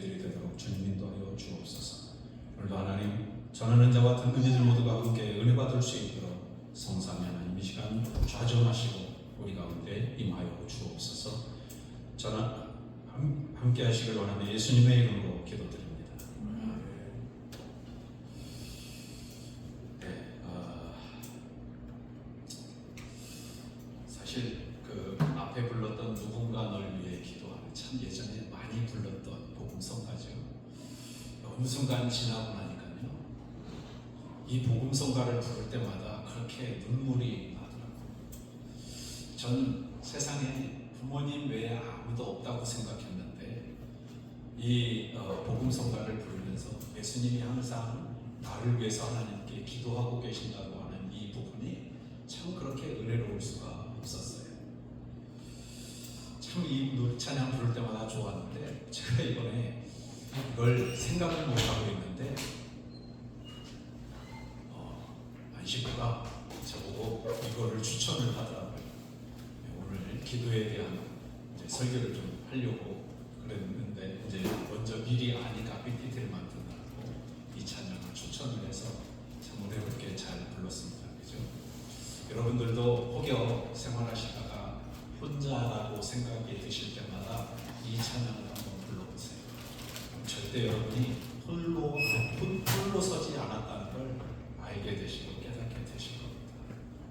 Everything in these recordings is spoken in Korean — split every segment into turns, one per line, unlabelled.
들이 되도록 주님 인도하여 주옵소서. 오늘도 하나님 전하는 자와 듣는 이들 모두가 함께 은혜 받을 수 있도록 성삼위 하나님 이 시간 좌정하시고 우리 가운데 임하여 주옵소서. 저는 함께 하시길 원하는 예수님의 이름으로 기도드립니다. 사실 그 앞에 불렀던 누군가 널 위해 기도하는 참 예전에 많이 불렀던 복음성가죠. 어느 순간 지나고 나니까요, 이 복음성가를 부를 때마다 그렇게 눈물이 나더라고요. 저는 세상에 부모님 외에 아무도 없다고 생각했는데 이 복음성가를 부르면서 예수님이 항상 나를 위해서 하나님께 기도하고 계신다고 하는 이 부분이 참 그렇게 은혜로울 수가 없었어요. 참 이 찬양 부를 때마다 좋았는데 제가 이번에 이걸 생각을 못하고 있는데 안식구가 저보고 이거를 추천을 하더라고요. 오늘 기도에 대한 설교를 좀 하려고 그랬는데 이제 먼저 미리 아니까 PPT를 만들어놨고 이 찬양을 추천을 해서 참 어렵게 잘 불렀습니다. 그죠? 여러분들도 혹여 생활하시다가 혼자라고 생각이 드실 때마다 이 찬양을 한번 불러보세요. 절대 여러분이 홀로 서지 않았다는 걸 알게 되시고 깨닫게 되실 겁니다.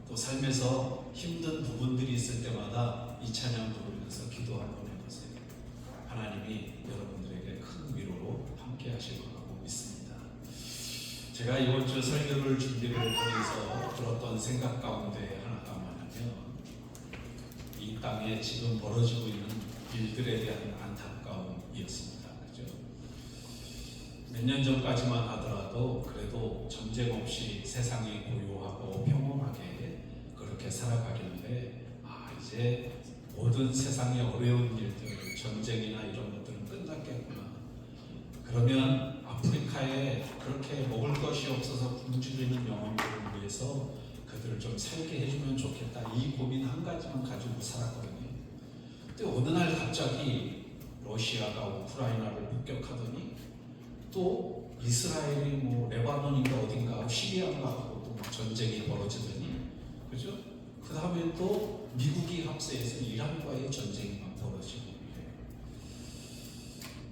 또 삶에서 힘든 부분들이 있을 때마다 이 찬양 부르면서 기도 한번 해보세요. 하나님이 여러분들에게 큰 위로로 함께 하실 거라고 믿습니다. 제가 이번 주 설교를 준비를 하면서 들었던 생각 가운데 하나가 뭐냐면 이 땅에 지금 벌어지고 있는 일들에 대한 안타까움이었습니다. 그죠? 몇 년 전까지만 하더라도 그래도 전쟁 없이 세상이 고요하고 평온하게 그렇게 살아가길래 이제 모든 세상의 어려운 일들, 전쟁이나 이런 것들은 끝났겠구나. 그러면 아프리카에 그렇게 먹을 것이 없어서 굶주리는 영혼들을 위해서 그들을 좀 살게 해주면 좋겠다. 이 고민 한 가지만 가지고 살았거든요. 근데 어느 날 갑자기 러시아가 우크라이나를 폭격하더니 또 이스라엘이 레바논인가 어딘가 시리아인가 하고 또 전쟁이 벌어지더니, 그죠? 그 다음에 또 미국이 합세해서 이란과의 전쟁이 막 벌어지고 이래요.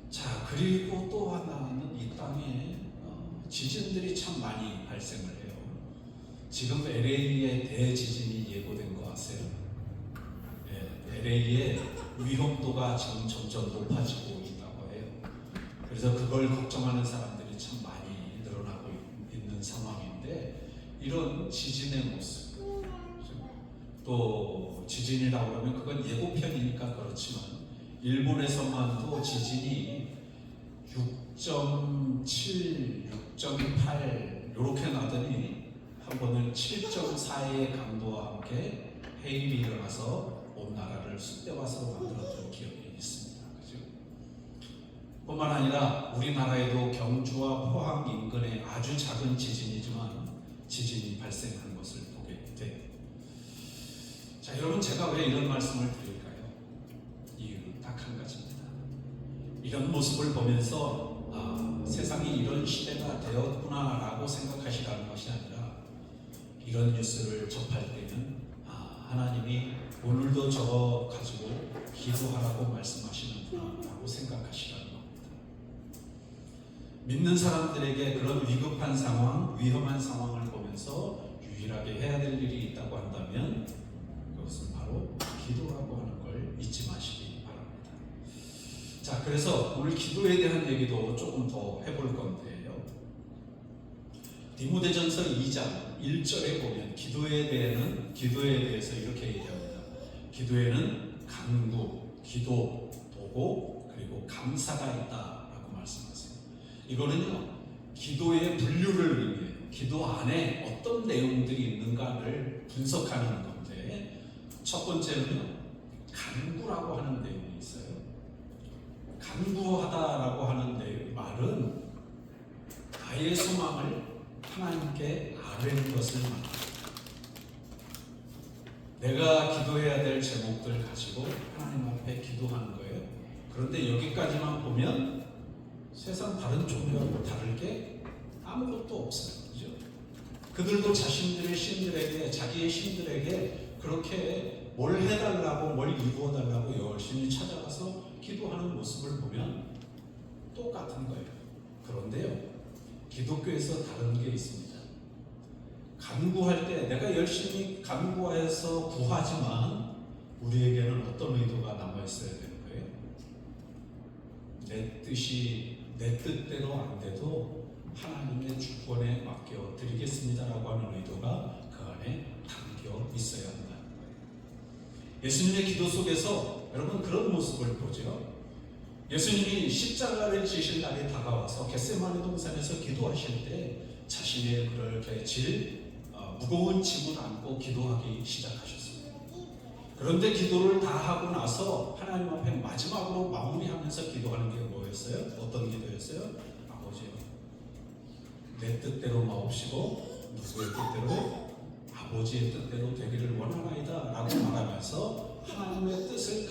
자, 그리고 또 하나는 이 땅에 지진들이 참 많이 발생을 해요. 지금 LA에 대지진이 예고된 거 아세요? LA의 위험도가 지금 점점 높아지고 있다고 해요. 그래서 그걸 걱정하는 사람들이 참 많이 늘어나고 있는 상황인데, 이런 지진의 모습, 또 지진이라고 하면 그건 예고편이니까 그렇지만 일본에서만도 지진이 6.7, 6.8 이렇게 나더니 한 번은 7.4의 강도와 함께 해일이 일어나서 온 나라를 쑥대밭으로 만들었던 기억이 있습니다. 그죠? 뿐만 아니라 우리나라에도 경주와 포항 인근에 아주 작은 지진이지만 지진이 발생한 것을 보게 돼요. 자, 여러분, 제가 왜 이런 말씀을 드릴까요? 이유는 딱 한 가지입니다. 이런 모습을 보면서 세상이 이런 시대가 되었구나 라고 생각하시라는 것이 아니라, 이런 뉴스를 접할 때는 하나님이 오늘도 저거 가지고 기도하라고 말씀하시는구나 라고 생각하시라는 겁니다. 믿는 사람들에게 그런 위급한 상황, 위험한 상황을 보면서 유일하게 해야 될 일이 있다고 한다면 그것은 바로 기도라고 하는 걸 잊지 마시기 바랍니다. 자, 그래서 오늘 기도에 대한 얘기도 조금 더 해볼 건데요. 디모데전서 2장 1절에 보면 기도에 대해서 이렇게 얘기합니다. 기도에는 간구, 기도, 도고, 그리고 감사가 있다라고 말씀하세요. 이거는요, 기도의 분류를 의미해요. 기도 안에 어떤 내용들이 있는가를 분석하는 건데, 첫 번째는요, 간구라고 하는 내용이 있어요. 간구하다라고 하는 말은 나의 소망을 하나님께 아뢰는 것을 말합니다. 내가 기도해야 될 제목들 가지고 하나님 앞에 기도하는 거예요. 그런데 여기까지만 보면 세상 다른 종교하고 다를 게 아무것도 없어요. 그죠? 그들도 자신들의 신들에게, 자기의 신들에게 그렇게 뭘 해달라고, 뭘 이루어달라고 열심히 찾아가서 기도하는 모습을 보면 똑같은 거예요. 그런데요, 기독교에서 다른 게 있습니다. 간구할 때 내가 열심히 간구해서 구하지만 우리에게는 어떤 의도가 남아있어야 되는 거예요? 내 뜻대로 안 돼도 하나님의 주권에 맡겨 드리겠습니다라고 하는 의도가 그 안에 담겨 있어야 한다는 거예요. 예수님의 기도 속에서 여러분 그런 모습을 보죠. 예수님이 십자가를 지실 날이 다가와서 겟세마네 동산에서 기도하실 때 자신의 그렇게 무거운 짐을 안고 기도하기 시작하셨어요. 그런데 기도를 다 하고 나서 하나님 앞에 마지막으로 마무리하면서 기도하는 게 뭐였어요? 어떤 기도였어요? 아버지요, 내 뜻대로 마옵시고 누구의 뜻대로? 아버지의 뜻대로 되기를 원하나이다 라고 말하면서 하나님의 뜻을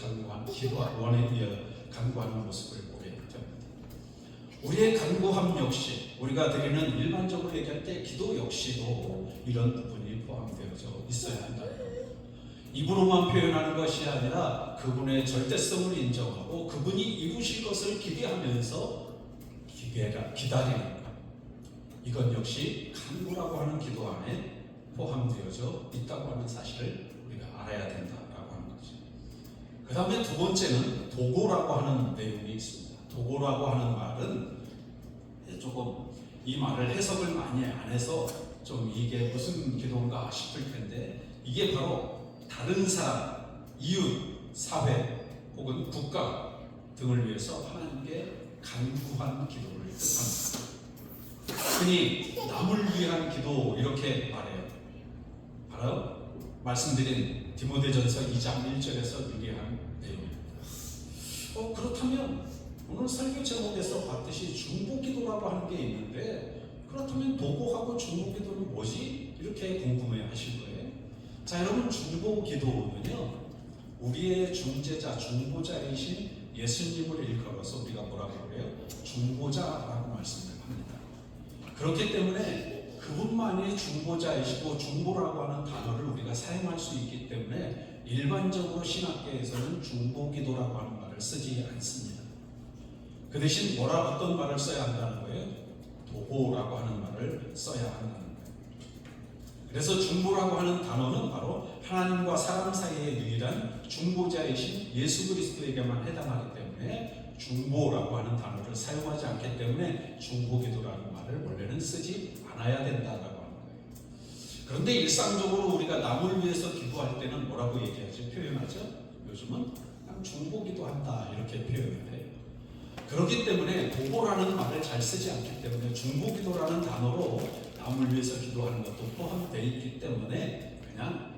간구하는 모습을 보게 됩니다. 우리의 간구함 역시 우리가 드리는 일반적으로 얘기할 때 기도 역시도 이런 부분이 포함되어져 있어야 한다. 입으로만 표현하는 것이 아니라 그분의 절대성을 인정하고 그분이 이루실 것을 기대하면서 기다리는 것. 이것 역시 간구라고 하는 기도 안에 포함되어져 있다고 하는 사실을 우리가 알아야 된다라고 하는 거죠. 그 다음에 두 번째는 도고라고 하는 내용이 있습니다. 도고라고 하는 말은 조금 이 말을 해석을 많이 안 해서 좀 이게 무슨 기도인가 싶을 텐데 이게 바로 다른 사람, 이웃, 사회 혹은 국가 등을 위해서 하나님께 간구한 기도를 뜻합니다. 흔히 남을 위한 기도 이렇게 말해요. 바로 말씀드린 디모데전서 2장 1절에서 유리한 내용입니다. 그렇다면 오늘 설교 제목에서 봤듯이 중보기도라고 하는 게 있는데 그렇다면 도고하고 중보기도는 뭐지? 이렇게 궁금해 하실 거예요. 자, 여러분 중보기도는요 우리의 중재자, 중보자이신 예수님을 일컬어서 우리가 뭐라고 그래요? 중보자라고 말씀을 합니다. 그렇기 때문에 그분만이 중보자이시고 중보라고 하는 단어를 우리가 사용할 수 있기 때문에 일반적으로 신학계에서는 중보기도라고 하는 말을 쓰지 않습니다. 그 대신 어떤 말을 써야 한다는 거예요? 도고라고 하는 말을 써야 한다는 거예요. 그래서 중보라고 하는 단어는 바로 하나님과 사람 사이의 유일한 중보자이신 예수 그리스도에게만 해당하기 때문에 중보라고 하는 단어를 사용하지 않기 때문에 중보기도라는 말을 원래는 쓰지 않아야 된다라고 하는 거예요. 그런데 일상적으로 우리가 남을 위해서 기도할 때는 뭐라고 얘기하죠? 표현하죠? 요즘은 그냥 중보기도 한다 이렇게 표현을 해요. 그렇기 때문에 도고라는 말을 잘 쓰지 않기 때문에 중보기도라는 단어로 남을 위해서 기도하는 것도 포함되어 있기 때문에 그냥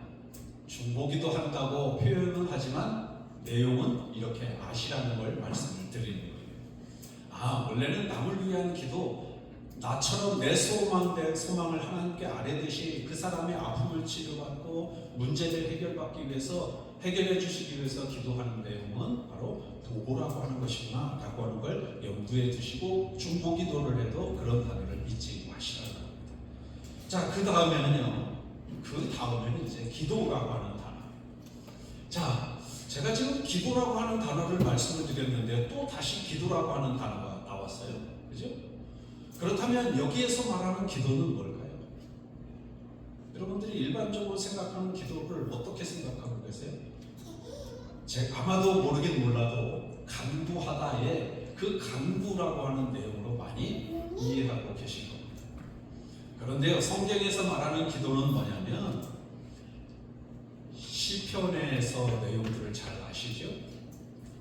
중보기도 한다고 표현은 하지만 내용은 이렇게 아시라는 걸 말씀을 드리는 거예요. 원래는 남을 위한 기도, 나처럼 내 소망을 하나님께 아뢰듯이 그 사람의 아픔을 치료받고 문제를 해결해 주시기 위해서 기도하는 내용은 바로 도고라고 하는 것이구나 라고 하는 걸 염두에 두시고 중보기도를 해도 그런 단어를 잊지 마시라는 겁니다. 자, 그 다음에는 이제 기도라고 하는 단어. 자, 제가 지금 기도라고 하는 단어를 말씀을 드렸는데 또 다시 기도라고 하는 단어가 나왔어요. 그죠? 그렇다면 여기에서 말하는 기도는 뭘까요? 여러분들이 일반적으로 생각하는 기도를 어떻게 생각하고 계세요? 아마도 모르긴 몰라도 간구하다에 그 간구라고 하는 내용으로 많이 이해하고 계신 겁니다. 그런데요, 성경에서 말하는 기도는 뭐냐면 시편에서 내용들을 잘 아시죠?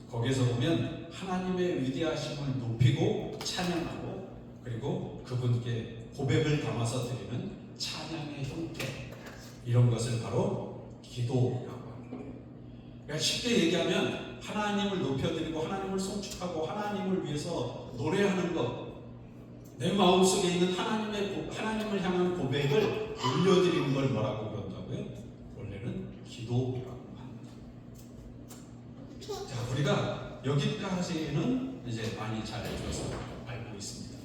거기서 보면 하나님의 위대하심을 높이고 찬양하고 그리고 그분께 고백을 담아서 드리는 찬양의 형태, 이런 것을 바로 기도라고 합니다. 그러니까 쉽게 얘기하면 하나님을 높여드리고 하나님을 송축하고 하나님을 위해서 노래하는 것, 내 마음속에 있는 하나님을 향한 고백을 올려드리는 걸 뭐라고 그런다고요? 원래는 기도라고 합니다. 자, 우리가 여기까지는 이제 많이 잘 들어서 알고 있습니다.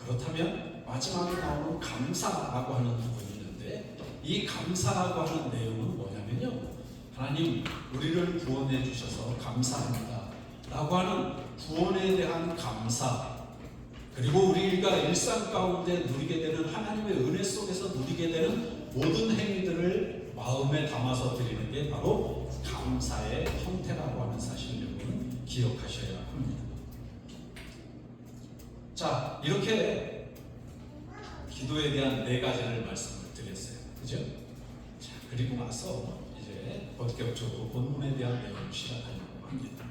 그렇다면 마지막에 나오는 감사라고 하는 부분이 있는데, 이 감사라고 하는 내용은 뭐냐면요, 하나님 우리를 구원해 주셔서 감사합니다 라고 하는 구원에 대한 감사, 그리고 우리가 일상 가운데 누리게 되는 하나님의 은혜 속에서 누리게 되는 모든 행위들을 마음에 담아서 드리는 게 바로 감사의 형태라고 하는 사실을 여러분 기억하셔야 합니다. 자, 이렇게 기도에 대한 4가지를 말씀을 드렸어요. 그죠? 자, 그리고 나서 이제 본격적으로 본문에 대한 내용을 시작하려고 합니다.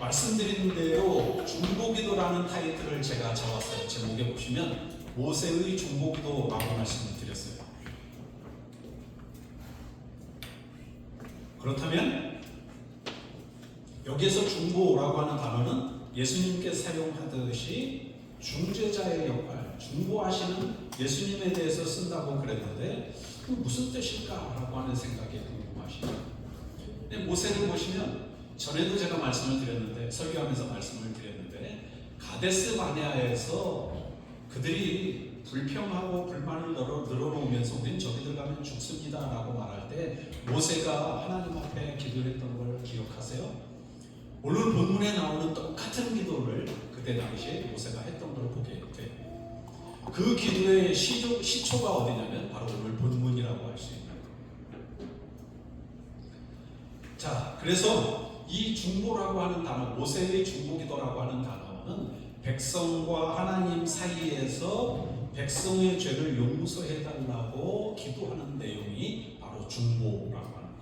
말씀드린 대로 중보기도라는 타이틀을 제가 적었어요. 제목에 보시면 모세의 중보기도라고 말씀을 드렸어요. 그렇다면 여기에서 중보라고 하는 단어는 예수님께 사용하듯이 중재자의 역할, 중보하시는 예수님에 대해서 쓴다고 그랬는데 그 무슨 뜻일까라고 하는 생각이 궁금하시죠? 모세를 보시면 전에도 제가 말씀을 드렸는데, 설교하면서 말씀을 드렸는데, 가데스 바네아에서 그들이 불평하고 불만을 늘어놓으면서 우린 저기들 가면 죽습니다 라고 말할 때 모세가 하나님 앞에 기도했던 걸 기억하세요? 오늘 본문에 나오는 똑같은 기도를 그때 당시에 모세가 했던 걸 보게 돼요. 그 기도의 시초가 어디냐면 바로 오늘 본문이라고 할 수 있는 거예요. 자, 그래서 이 중보라고 하는 단어, 모세의 중보기도라고 하는 단어는 백성과 하나님 사이에서 백성의 죄를 용서해달라고 기도하는 내용이 바로 중보라고 하는 거예요.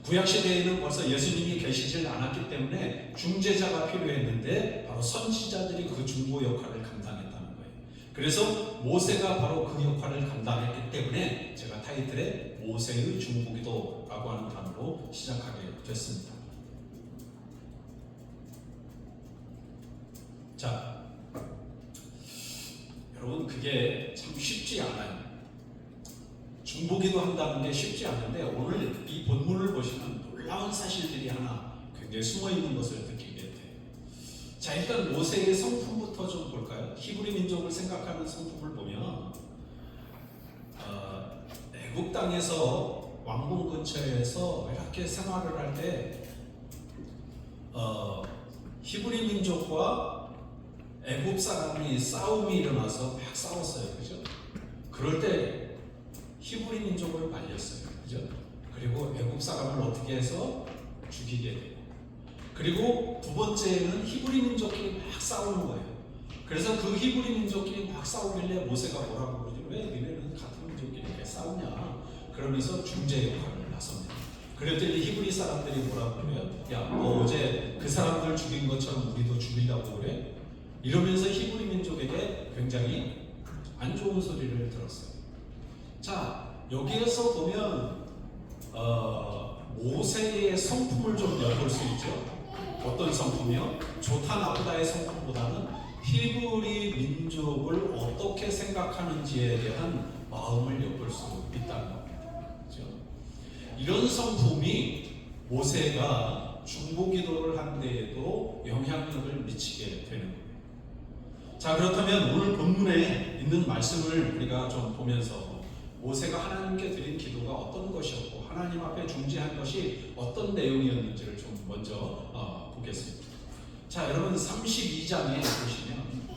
구약시대에는 벌써 예수님이 계시질 않았기 때문에 중재자가 필요했는데 바로 선지자들이 그 중보 역할을 감당했다는 거예요. 그래서 모세가 바로 그 역할을 감당했기 때문에 제가 타이틀에 모세의 중보기도라고 하는 단어로 시작하게 됐습니다. 자, 여러분 그게 참 쉽지 않아요. 중보기도 한다는 게 쉽지 않은데 오늘 이 본문을 보시면 놀라운 사실들이 하나 굉장히 숨어있는 것을 느끼게 돼요. 자, 일단 모세의 성품부터 좀 볼까요? 히브리 민족을 생각하는 성품을 보면 애국 땅에서 왕궁 근처에서 이렇게 생활을 할 때 히브리 민족과 애굽 사람이 싸움이 일어나서 막 싸웠어요. 그죠? 그럴 때 히브리 민족을 말렸어요. 그죠? 그리고 애굽 사람을 어떻게 해서 죽이게 되고, 그리고 두 번째는 히브리 민족끼리 막 싸우는 거예요. 그래서 그 히브리 민족끼리 막 싸우길래 모세가 뭐라고 그러죠? 왜 니네는 같은 민족끼리 이렇게 싸우냐? 그러면서 중재 역할을 나섭니다. 그랬더니 히브리 사람들이 뭐라고 그래요? 야, 너 어제 그 사람들 죽인 것처럼 우리도 죽이려고 그래? 이러면서 히브리 민족에게 굉장히 안 좋은 소리를 들었어요. 자, 여기에서 보면 모세의 성품을 좀 엿볼 수 있죠. 어떤 성품이요? 좋다 나쁘다의 성품보다는 히브리 민족을 어떻게 생각하는지에 대한 마음을 엿볼 수 있다는 겁니다. 그렇죠? 이런 성품이 모세가 중보기도를 한 데에도 영향력을 미치게 되는 거예요. 자, 그렇다면 오늘 본문에 있는 말씀을 우리가 좀 보면서 모세가 하나님께 드린 기도가 어떤 것이었고 하나님 앞에 중재한 것이 어떤 내용이었는지를 좀 먼저 보겠습니다. 자, 여러분 32장에 보시면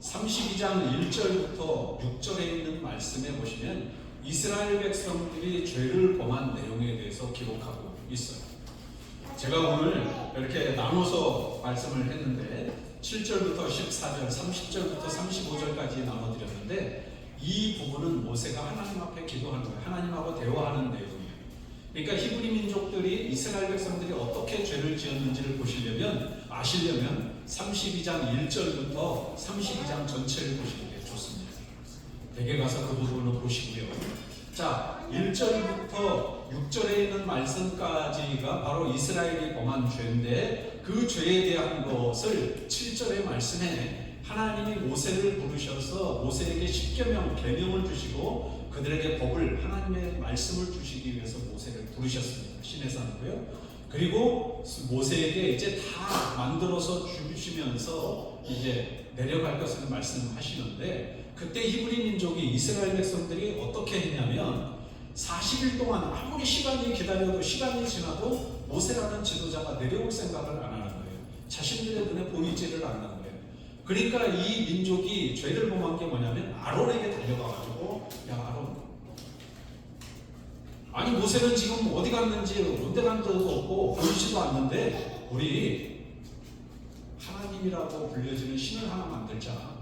32장 1절부터 6절에 있는 말씀에 보시면 이스라엘 백성들이 죄를 범한 내용에 대해서 기록하고 있어요. 제가 오늘 이렇게 나눠서 말씀을 했는데 7절부터 14절, 30절부터 35절까지 나눠드렸는데 이 부분은 모세가 하나님 앞에 기도하는 거예요. 하나님하고 대화하는 내용이에요. 그러니까 히브리 민족들이 이스라엘 백성들이 어떻게 죄를 지었는지를 아시려면 32장 1절부터 32장 전체를 보시는 게 좋습니다. 댁에 가서 그 부분을 보시고요. 자, 1절부터 6절에 있는 말씀까지가 바로 이스라엘이 범한 죄인데 그 죄에 대한 것을 7절의 말씀에 하나님이 모세를 부르셔서 모세에게 십계명, 계명을 주시고 그들에게 법을, 하나님의 말씀을 주시기 위해서 모세를 부르셨습니다. 시내산이고요. 그리고 모세에게 이제 다 만들어서 주시면서 이제 내려갈 것을 말씀하시는데, 그때 히브리 민족이, 이스라엘 백성들이 어떻게 했냐면 40일 동안 아무리 시간이 기다려도, 시간이 지나도 모세라는 지도자가 내려올 생각을 안 하는 거예요. 자신들의 눈에 보이지를 않는 거예요. 그러니까 이 민족이 죄를 범한 게 뭐냐면 아론에게 달려가가지고, 야 아론, 아니 모세는 지금 어디 갔는지 온데 간 데도 없고 보이지도 않는데 우리 하나님이라고 불려지는 신을 하나 만들자.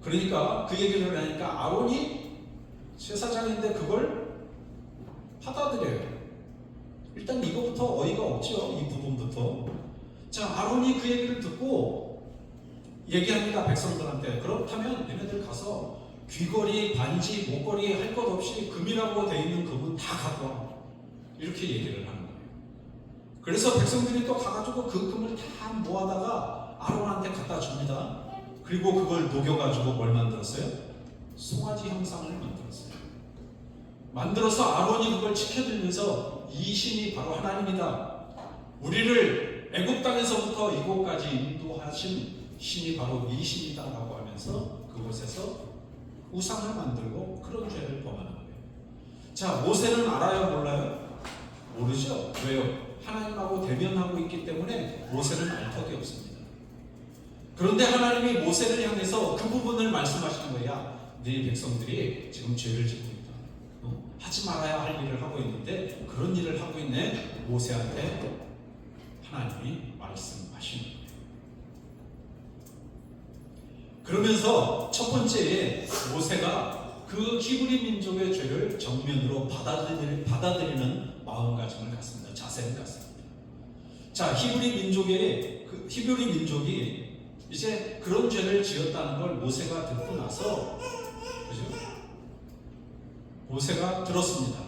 그러니까 그 얘기를 하니까 아론이 제사장인데 그걸 받아들여요. 일단 이거부터 어이가 없죠. 이 부분부터. 자, 아론이 그 얘기를 듣고 얘기합니다. 백성들한테. 그렇다면 얘네들 가서 귀걸이, 반지, 목걸이 할 것 없이 금이라고 되어 있는 금은 다 갖고 와. 이렇게 얘기를 하는 거예요. 그래서 백성들이 또 가가지고 그 금을 다 모아다가 아론한테 갖다 줍니다. 그리고 그걸 녹여가지고 뭘 만들었어요? 송아지 형상을 만들었어요. 만들어서 아론이 그걸 지켜들면서 이 신이 바로 하나님이다. 우리를 애굽 땅에서부터 이곳까지 인도하신 신이 바로 이 신이다라고 하면서 그곳에서 우상을 만들고 그런 죄를 범하는 거예요. 자, 모세는 알아요, 몰라요? 모르죠. 왜요? 하나님하고 대면하고 있기 때문에 모세는 알 턱이 없습니다. 그런데 하나님이 모세를 향해서 그 부분을 말씀하시는 거야. 네 백성들이 지금 죄를 짓고 있다. 하지 말아야 할 일을 하고 있는데 그런 일을 하고 있네. 모세한테 하나님이 말씀하시는 거예요. 그러면서 첫 번째 모세가 그 히브리 민족의 죄를 정면으로 받아들이는 마음가짐을 갖습니다. 자세를 갖습니다. 자, 히브리 민족이 이제 그런 죄를 지었다는 걸 모세가 듣고 나서, 그죠? 모세가 들었습니다.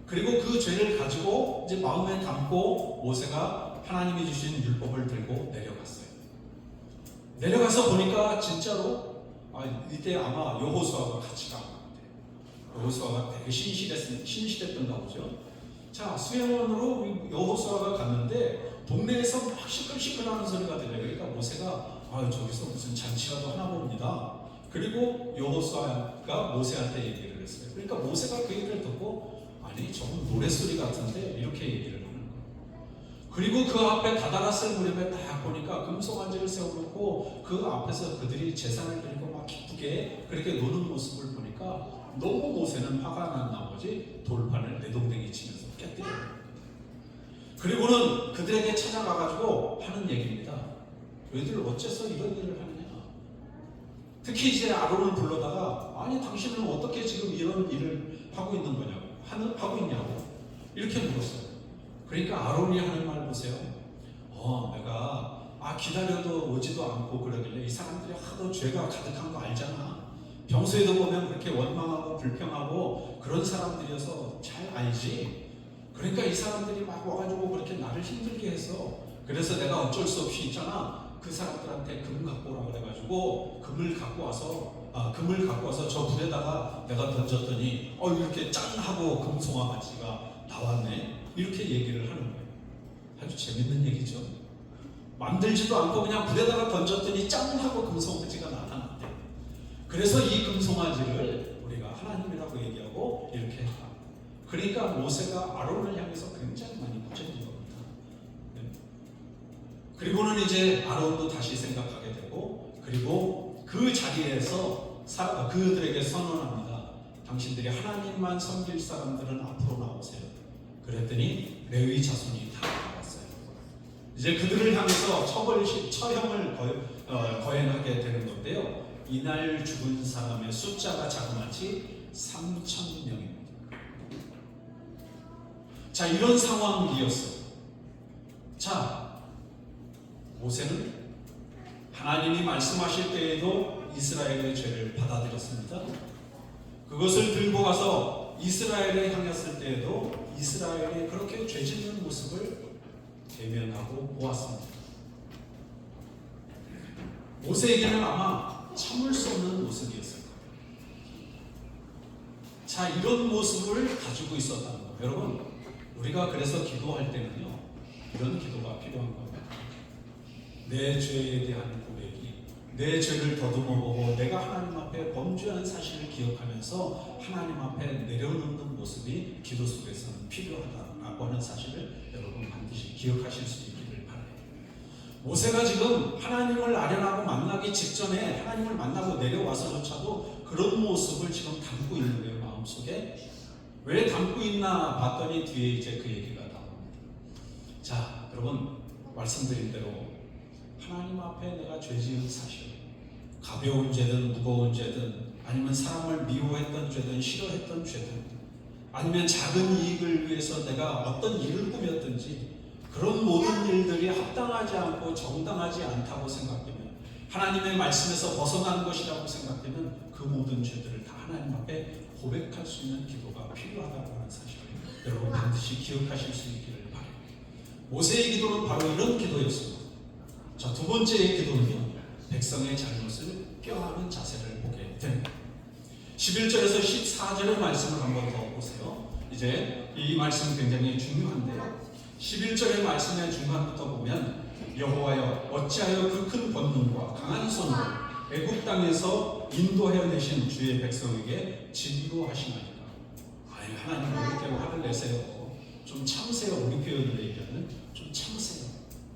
그리고 그 죄를 가지고 이제 마음에 담고 모세가 하나님이 주신 율법을 들고 내려갔어요. 내려가서 보니까 진짜로 이때 아마 여호수아가 같이 간 것 같아요. 여호수아가 되게 신실했던가 보죠. 자, 수행원으로 여호수아가 갔는데 동네에서 막 시끌시끌하는 소리가 들려요. 그러니까 모세가 저기서 무슨 잔치라도 하나 봅니다. 그리고 여호수아가 모세한테 얘기를 했어요. 그러니까 모세가 그 얘기를 듣고, 아니 저건 노랫소리 같은데, 이렇게 얘기를 하는 거예요. 그리고 그 앞에 다다랐을 무렵에 딱 보니까 금송아지를 세워놓고 그 앞에서 그들이 제사를 드리고 막 기쁘게 그렇게 노는 모습을 보니까 너무 모세는 화가 난 나머지 돌판을 내동댕이 치면서 깨뜨려요. 그리고는 그들에게 찾아가가지고 하는 얘기입니다. 너희들 어째서 이런 일을 하느냐. 특히 이제 아론을 불러다가, 아니 당신은 어떻게 지금 이런 일을 하고 있는 거냐고, 하고 있냐고 이렇게 물었어요. 그러니까 아론이 하는 말 보세요. 내가 기다려도 오지도 않고 그러길래 이 사람들이 하도 죄가 가득한 거 알잖아. 평소에도 보면 그렇게 원망하고 불평하고 그런 사람들이어서 잘 알지. 그러니까 이 사람들이 막 와가지고 그렇게 나를 힘들게 해서, 그래서 내가 어쩔 수 없이 있잖아, 그 사람들한테 금 갖고 오라 그래가지고 금을 갖고 와서 저 불에다가 내가 던졌더니 이렇게 짠 하고 금송아지가 나왔네. 이렇게 얘기를 하는 거예요. 아주 재밌는 얘기죠. 만들지도 않고 그냥 불에다가 던졌더니 짠 하고 금송아지가 나타났대. 그래서 이 금송아지를 우리가 하나님이라고 얘기하고 이렇게 했다. 그러니까 모세가 아론을 향해서 굉장히 많이 부정한 겁니다. 네. 그리고는 이제 아론도 다시 생각하게 되고, 그리고 그 자리에서 그들에게 선언합니다. 당신들이 하나님만 섬길 사람들은 앞으로 나오세요. 그랬더니 레위 자손이 다 나왔어요. 이제 그들을 향해서 처형을 거행하게 되는 건데요. 이날 죽은 사람의 숫자가 자그마치 3,000명입니다. 자, 이런 상황이었어요. 자, 모세는 하나님이 말씀하실 때에도 이스라엘의 죄를 받아들였습니다. 그것을 들고 가서 이스라엘에 향했을 때에도 이스라엘이 그렇게 죄짓는 모습을 대면하고 보았습니다. 모세에게는 아마 참을 수 없는 모습이었을 거예요. 자, 이런 모습을 가지고 있었다는 거예요. 여러분, 우리가 그래서 기도할 때는요, 이런 기도가 필요한 겁니다. 내 죄에 대한 고백이, 내 죄를 더듬어보고 내가 하나님 앞에 범죄한 사실을 기억하면서 하나님 앞에 내려놓는 모습이 기도 속에서는 필요하다라고 하는 사실을 여러분 반드시 기억하실 수 있기를 바라요. 모세가 지금 하나님을 아련하고 만나기 직전에 하나님을 만나고 내려와서조차도 그런 모습을 지금 담고 있는 거예요, 마음속에. 왜 담고 있나 봤더니 뒤에 이제 그 얘기가 나옵니다. 자, 여러분 말씀드린 대로 하나님 앞에 내가 죄 지은 사실, 가벼운 죄든 무거운 죄든 아니면 사람을 미워했던 죄든 싫어했던 죄든 아니면 작은 이익을 위해서 내가 어떤 일을 꾸몄든지 그런 모든 일들이 합당하지 않고 정당하지 않다고 생각되면, 하나님의 말씀에서 벗어난 것이라고 생각되면 그 모든 죄들을 다 하나님 앞에 고백할 수 있는 기도가 필요하다는 사실을 여러분 반드시 기억하실 수 있기를 바라요. 모세의 기도는 바로 이런 기도였습니다. 자, 두 번째의 기도는요, 백성의 잘못을 껴안는 자세를 보게 됩니다. 11절에서 14절의 말씀을 한번 더 보세요. 이제 이 말씀 굉장히 중요한데요, 11절의 말씀의 중간부터 보면 여호와여 어찌하여 그 큰 권능과 강한 손으로 애굽 땅에서 인도하여 내신 주의 백성에게 진노 하시나이까. 아니, 하나님 왜 이렇게 화를 내세요? 좀 참으세요. 우리 표현으로 얘기하면 좀 참으세요.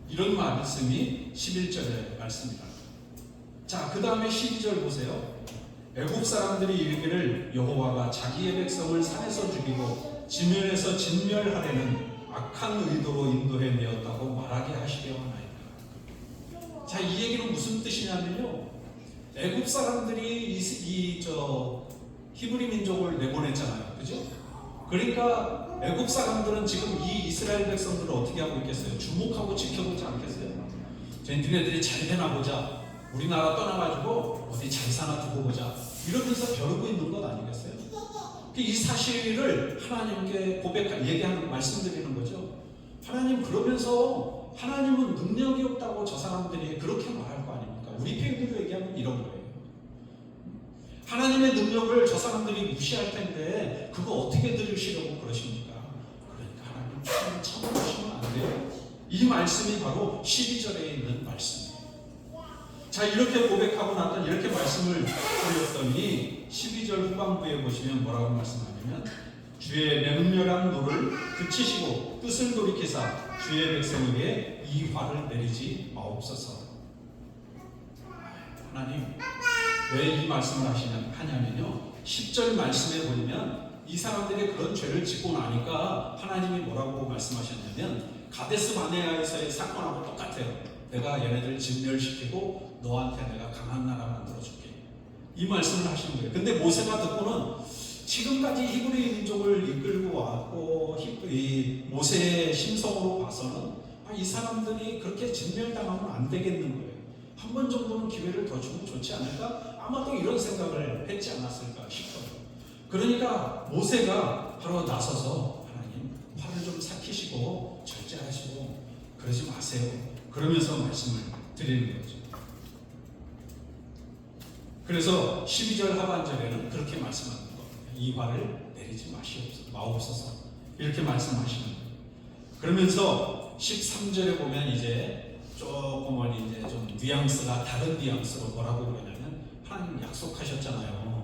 이런 말씀이 11절의 말씀입니다. 자, 그 다음에 12절 보세요. 애굽 사람들이 이르기를 여호와가 자기의 백성을 산에서 죽이고 지면에서 진멸하려는 악한 의도로 인도해 내었다고 말하게 하시려 하나이까. 자, 이 얘기는 무슨 뜻이냐면요, 애굽 사람들이 히브리 민족을 내보냈잖아요, 그죠? 그러니까 애굽 사람들은 지금 이 이스라엘 백성들을 어떻게 하고 있겠어요? 주목하고 지켜보지 않겠어요? 니네들이 잘 되나 보자, 우리나라 떠나가지고 어디 잘 사나 두고 보자, 이러면서 벼르고 있는 것 아니겠어요? 이 사실을 하나님께 얘기하는, 말씀드리는 거죠. 하나님, 그러면서 하나님은 능력이 없다고 저 사람들이 그렇게 말할 거 아닙니까? 우리 표현으로 얘기하면 이런 거예요. 하나님의 능력을 저 사람들이 무시할 텐데 그거 어떻게 들으시려고 그러십니까? 그러니까 하나님 참으시면 안 돼요. 이 말씀이 바로 12절에 있는 말씀이에요. 자, 이렇게 고백하고 나서 이렇게 말씀을 드렸더니 12절 후반부에 보시면 뭐라고 말씀하냐면 주의 맹렬한 노를 그치시고 뜻을 돌이키사 주의 백성에게 이 화를 내리지 마옵소서. 하나님 왜 이 말씀을 하냐면요, 10절 말씀에 보면 이 사람들이 그런 죄를 짓고 나니까 하나님이 뭐라고 말씀하셨냐면 가데스 바네아에서의 사건하고 똑같아요. 내가 얘네들 진멸시키고 너한테 내가 강한 나라 만들어줄게, 이 말씀을 하시는 거예요. 근데 모세가 듣고는 지금까지 히브리 민족을 이끌고 왔고 이 모세의 심성으로 봐서는 이 사람들이 그렇게 진멸당하면 안 되겠는 거예요. 한 번 정도는 기회를 더 주면 좋지 않을까? 아마도 이런 생각을 했지 않았을까 싶어요. 그러니까 모세가 바로 나서서 하나님 화를 좀 삭히시고 절제하시고 그러지 마세요, 그러면서 말씀을 드리는 거죠. 그래서 12절 하반절에는 그렇게 말씀하는 겁니다. 이 화를 내리지 마옵소서, 이렇게 말씀하시는 거예요. 그러면서 13절에 보면 이제 조금은 이제 좀 뉘앙스가 다른 뉘앙스로 뭐라고 그러냐면 하나님 약속하셨잖아요.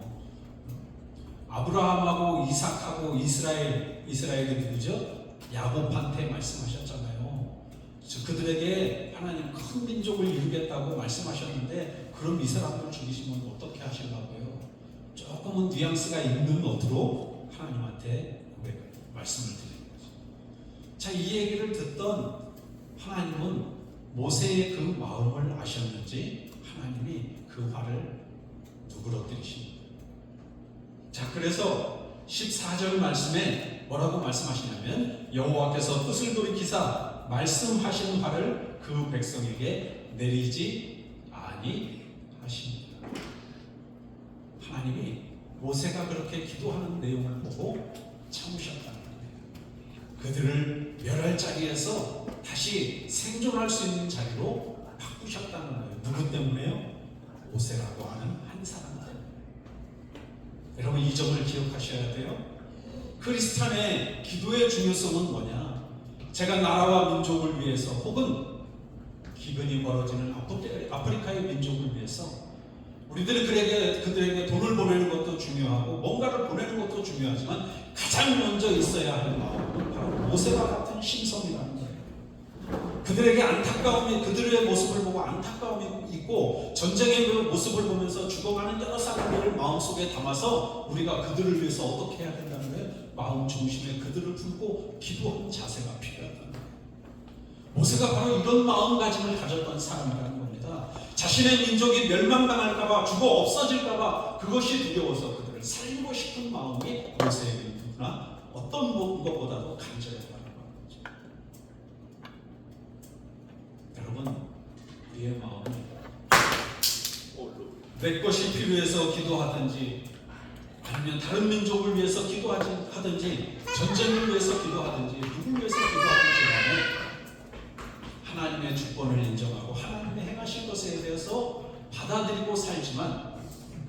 아브라함하고 이삭하고 이스라엘이 누구죠? 야곱한테 말씀하셨잖아요. 그들에게 하나님 큰 민족을 이루겠다고 말씀하셨는데 그럼 이 사람들 죽이시면 어떻게 하시려고요? 조금은 뉘앙스가 있는 어투로 하나님한테 말씀을 드리는 거죠. 자, 이 얘기를 듣던 하나님은 모세의 그 마음을 아셨는지 하나님이 그 화를 누그러뜨리십니다. 자, 그래서 14절 말씀에 뭐라고 말씀하시냐면 여호와께서 뜻을 돌이키사 말씀하신 화를 그 백성에게 내리지 아니하십니다. 하나님이 모세가 그렇게 기도하는 내용을 보고 참으셨다는 거예요. 그들을 멸할 자리에서 다시 생존할 수 있는 자리로 바꾸셨다는 거예요. 누구 때문에요? 모세라고 하는 한 사람 때문에. 여러분 이 점을 기억하셔야 돼요. 크리스찬의 기도의 중요성은 뭐냐? 제가 나라와 민족을 위해서 혹은 기근이 벌어지는 아프리카의 민족을 위해서 우리들은 그들에게 돈을 보내는 것도 중요하고 뭔가를 보내는 것도 중요하지만 가장 먼저 있어야 할 마음은 바로 모세와 같은 심성이라는 거예요. 그들에게 안타까움이, 그들의 모습을 보고 안타까움이 있고 전쟁의 그 모습을 보면서 죽어가는 여러 사람들을 마음속에 담아서 우리가 그들을 위해서 어떻게 해야 된다는 거예요. 마음 중심에 그들을 품고 기도하는 자세가 필요하다는 거예요. 모세가 바로 이런 마음가짐을 가졌던 사람이라는 겁니다. 자신의 민족이 멸망당할까봐, 죽어 없어질까봐 그것이 두려워서 그들을 살리고 싶은 마음이 모세에게 누구나 어떤 것보다도 간절했다는 거죠. 여러분, 우리의 마음이 내 것이 필요해서 기도하든지 아니면 다른 민족을 위해서 기도하든지 전쟁을 위해서 기도하든지 누굴 위해서 기도하든지 간에 하나님의 주권을 인정하고 하나님의 행하신 것에 대해서 받아들이고 살지만,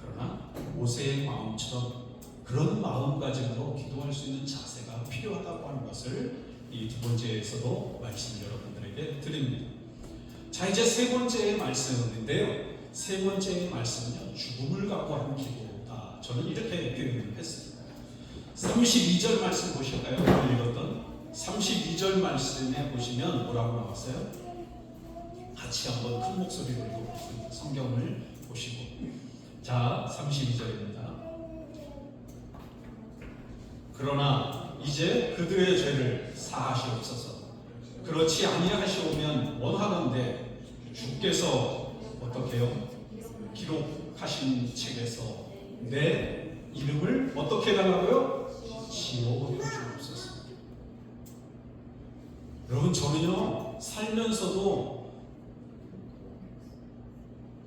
그러나 모세의 마음처럼 그런 마음가짐으로 기도할 수 있는 자세가 필요하다고 하는 것을 이 두 번째에서도 말씀을 여러분들에게 드립니다. 자, 이제 세 번째의 말씀인데요. 세 번째의 말씀은요, 죽음을 각오하는 기도다. 저는 이렇게 표현을 했습니다. 32절 말씀 보실까요? 오늘 읽었던 32절 말씀에 보시면 뭐라고 나왔어요? 같이 한번 큰 목소리로 읽어보겠습니다. 성경을 보시고. 자, 32절입니다. 그러나 이제 그들의 죄를 사하시옵소서. 그렇지 아니하시오면 원하건대 주께서 어떻게 해요? 기록하신 책에서 내 이름을 어떻게 해달라고요? 지워버려 주옵소서. 여러분, 저는요 살면서도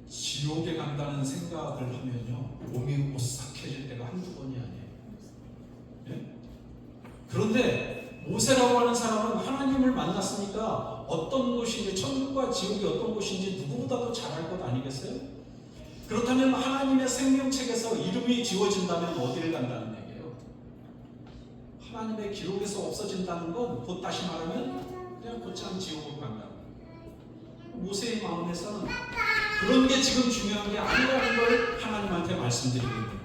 지옥에 간다는 생각을 하면요 몸이 오싹해질 때가 한두 번이 아니에요. 예? 그런데 모세라고 하는 사람은 하나님을 만났으니까 어떤 곳인지, 천국과 지옥이 어떤 곳인지 누구보다도 잘 알 것 아니겠어요? 그렇다면 하나님의 생명책에서 이름이 지워진다면 어디를 간다는 얘기예요? 하나님의 기록에서 없어진다는 건 곧 다시 말하면 그냥 곧장 지옥으로 간다. 모세의 마음에서는 그런 게 지금 중요한 게 아니라는 걸 하나님한테 말씀드리고 있는 거예요.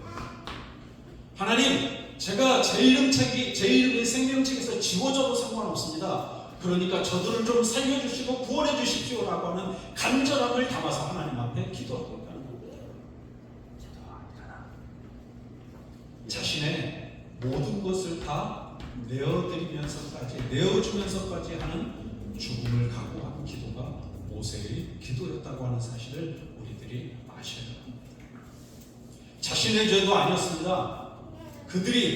하나님, 제가 제 이름이 생명책에서 지워져도 상관없습니다. 그러니까 저들을 좀 살려주시고 구원해 주십시오라고 하는 간절함을 담아서 하나님 앞에 기도하고 있다는 거예요. 자신의 모든 것을 다 내어주면서까지 하는 죽음을 각오한 기도가 모세의 기도였다고 하는 사실을 우리들이 아셔야 합니다. 자신의 죄도 아니었습니다.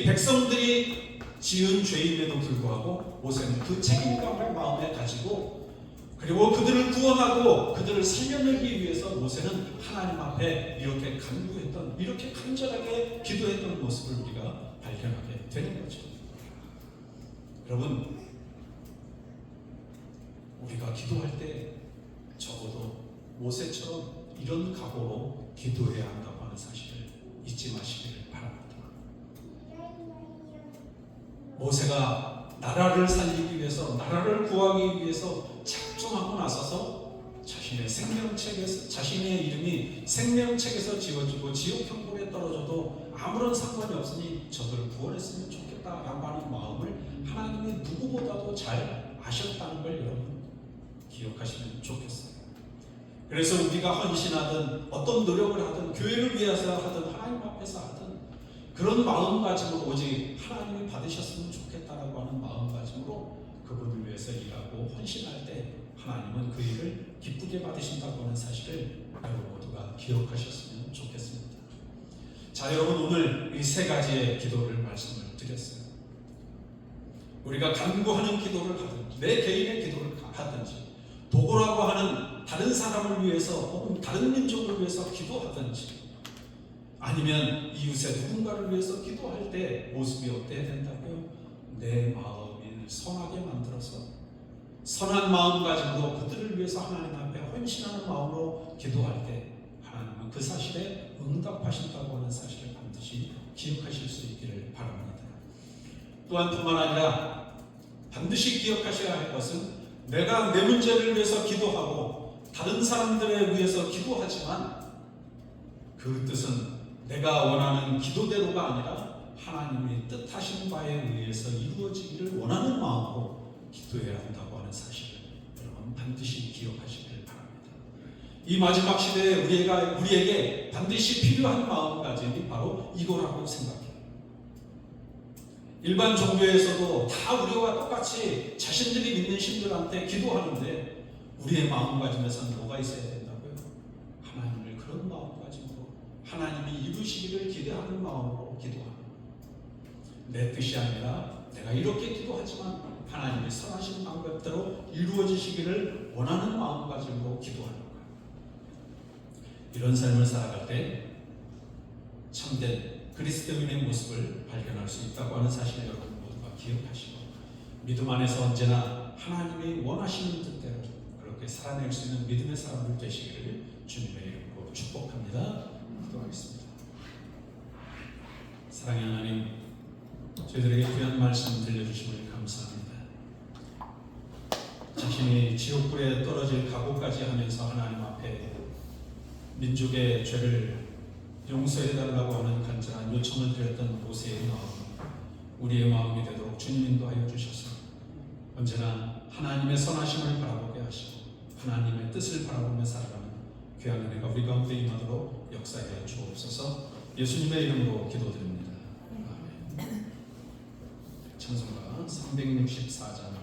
백성들이 지은 죄임에도 불구하고 모세는 그 책임감을 마음에 가지고, 그리고 그들을 구원하고 그들을 살려내기 위해서 모세는 하나님 앞에 이렇게 간구했던, 이렇게 간절하게 기도했던 모습을 우리가 발견하게 되는 거죠. 여러분, 우리가 기도할 때 적어도 모세처럼 이런 각오로 기도해야 한다고 하는 사실을 잊지 마시기를 바랍니다. 모세가 나라를 살리기 위해서, 나라를 구하기 위해서 작정하고 나서서 자신의 이름이 생명책에서 지워지고 지옥 형벌에 떨어져도 아무런 상관이 없으니 저들을 구원했으면 좋겠다라고 하는 마음을 하나님이 누구보다도 잘 아셨다는 걸 여러분 기억하시면 좋겠어요. 그래서 우리가 헌신하든 어떤 노력을 하든 교회를 위해서 하든 하나님 앞에서 하든 그런 마음가짐으로 오직 하나님이 받으셨으면 좋겠다라고 하는 마음가짐으로 그분을 위해서 일하고 헌신할 때 하나님은 그 일을 기쁘게 받으신다고 하는 사실을 여러분 모두가 기억하셨으면 좋겠습니다. 자, 여러분, 오늘 이 세 가지의 기도를 말씀을 드렸어요. 우리가 간구하는 기도를 하든지 내 개인의 기도를 하든지 도구라고 하는 다른 사람을 위해서 혹은 다른 민족을 위해서 기도하든지 아니면 이웃의 누군가를 위해서 기도할 때 모습이 어때야 된다고요? 내 마음을 선하게 만들어서 선한 마음가짐으로 그들을 위해서 하나님 앞에 헌신하는 마음으로 기도할 때 하나님은 그 사실에 응답하신다고 하는 사실을 반드시 기억하실 수 있기를 바랍니다. 또한 뿐만 아니라 반드시 기억하셔야 할 것은 내가 내 문제를 위해서 기도하고 다른 사람들을 위해서 기도하지만 그 뜻은 내가 원하는 기도대로가 아니라 하나님이 뜻하신 바에 의해서 이루어지기를 원하는 마음으로 기도해야 한다고 하는 사실을 여러분 반드시 기억하시길 바랍니다. 이 마지막 시대에 우리에게 반드시 필요한 마음가짐이 바로 이거라고 생각해요. 일반 종교에서도 다 우리와 똑같이 자신들이 믿는 신들한테 기도하는데 우리의 마음가짐에서는 뭐가 있어야 된다고요? 하나님을 그런 마음가짐으로 하나님이 이루시기를 기대하는 마음으로 기도하는 거예요. 내 뜻이 아니라 내가 이렇게 기도하지만 하나님이 선하신 방법대로 이루어지시기를 원하는 마음가짐으로 기도하는 거예요. 이런 삶을 살아갈 때 참된 그리스도인의 모습을 발견할 수 있다고 하는 사실을 여러분 모두가 기억하시고 믿음 안에서 언제나 하나님이 원하시는 뜻대로 그렇게 살아낼 수 있는 믿음의 사람들 되시기를 주님의 이름으로 축복합니다. 기도하겠습니다. 사랑의 하나님, 저희들에게 귀한 말씀 들려주심을 감사합니다. 자신이 지옥불에 떨어질 각오까지 하면서 하나님 앞에 민족의 죄를 용서해달라고 하는 간절한 요청을 드렸던 모세의 마음, 우리의 마음이 되도록 주님 인도하여 주셔서 언제나 하나님의 선하심을 바라보게 하시고 하나님의 뜻을 바라보며 살아가는 귀한 은혜가 우리 가운데 임하도록 역사해 주옵소서. 예수님의 이름으로 기도드립니다. 아멘. 찬송가 364장